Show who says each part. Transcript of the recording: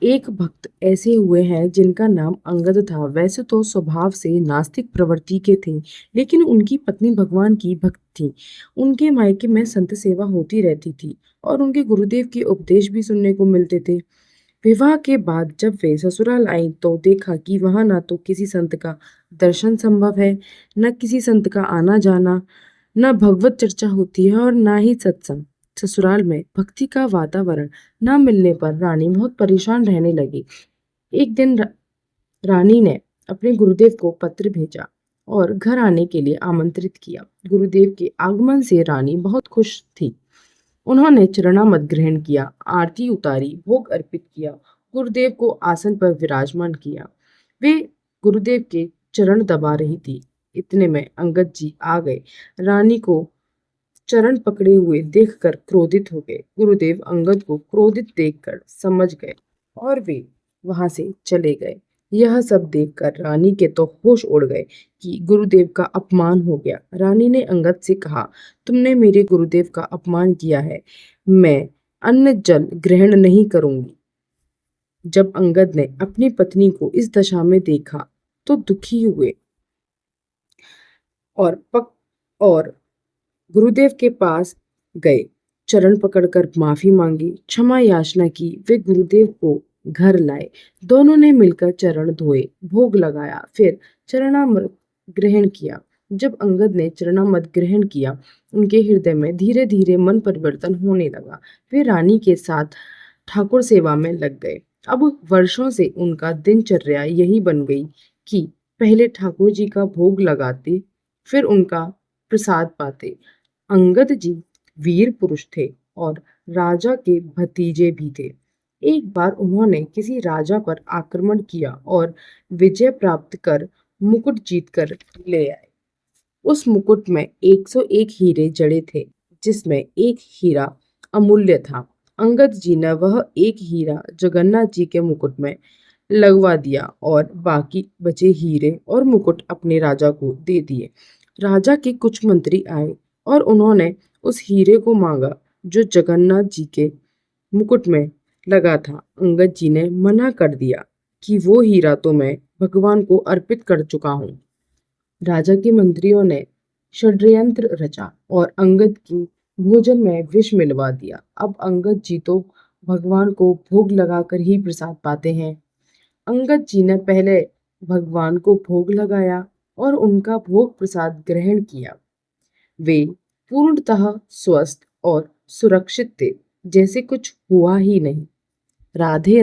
Speaker 1: एक भक्त ऐसे हुए हैं जिनका नाम अंगद था। वैसे तो स्वभाव से नास्तिक प्रवृत्ति के थे, लेकिन उनकी पत्नी भगवान की भक्त थी। उनके मायके में संत सेवा होती रहती थी और उनके गुरुदेव के उपदेश भी सुनने को मिलते थे। विवाह के बाद जब वे ससुराल आईं तो देखा कि वहां ना तो किसी संत का दर्शन संभव है, न किसी संत का आना जाना, न भगवत चर्चा होती है और ना ही सत्संग। ससुराल में भक्ति का वातावरण न मिलने पर रानी बहुत परेशान रहने लगी। एक दिन रानी ने अपने गुरुदेव को पत्र भेजा और घर आने के लिए आमंत्रित किया। गुरुदेव के आगमन से रानी बहुत खुश थी। उन्होंने चरणामृत ग्रहण किया, आरती उतारी, भोग अर्पित किया, गुरुदेव को आसन पर विराजमान किया। वे गुरुदेव के चरण दबा रही थी। इतने में अंगद जी आ गए। रानी को चरण पकड़े हुए देखकर क्रोधित हो गए। गुरुदेव अंगद को क्रोधित देखकर समझ गए और वे वहां से चले गए। यह सब देखकर रानी के तो होश उड़ गए कि गुरुदेव का अपमान हो गया। रानी ने अंगद से कहा, तुमने मेरे गुरुदेव का अपमान किया है, मैं अन्न जल ग्रहण नहीं करूंगी। जब अंगद ने अपनी पत्नी को इस दशा में देखा तो दुखी हुए और और गुरुदेव के पास गए, चरण पकड़कर माफी मांगी, क्षमा याचना की। वे गुरुदेव को घर लाए। दोनों ने मिलकर चरण धोए, भोग लगाया, फिर चरणामृत ग्रहण किया। जब अंगद ने चरणामृत ग्रहण किया, उनके हृदय में धीरे धीरे मन परिवर्तन होने लगा। वे रानी के साथ ठाकुर सेवा में लग गए। अब वर्षों से उनका दिनचर्या यही बन गई कि पहले ठाकुर जी का भोग लगाते, फिर उनका प्रसाद पाते। अंगद जी वीर पुरुष थे और राजा के भतीजे भी थे। एक बार उन्होंने किसी राजा पर आक्रमण किया और विजय प्राप्त कर मुकुट जीतकर ले आए। उस मुकुट में 101 हीरे जड़े थे, जिसमें एक हीरा अमूल्य था। अंगद जी ने वह एक हीरा जगन्नाथ जी के मुकुट में लगवा दिया और बाकी बचे हीरे और मुकुट अपने राजा को दे दिए। राजा के कुछ मंत्री आए और उन्होंने उस हीरे को मांगा जो जगन्नाथ जी के मुकुट में लगा था। अंगद जी ने मना कर दिया कि वो हीरा तो मैं भगवान को अर्पित कर चुका हूँ। राजा के मंत्रियों ने षड्यंत्र रचा और अंगद की भोजन में विष मिलवा दिया। अब अंगद जी तो भगवान को भोग लगाकर ही प्रसाद पाते हैं। अंगद जी ने पहले भगवान को भोग लगाया और उनका भोग प्रसाद ग्रहण किया। वे पूर्णतः स्वस्थ और सुरक्षित थे, जैसे कुछ हुआ ही नहीं। राधे राधे।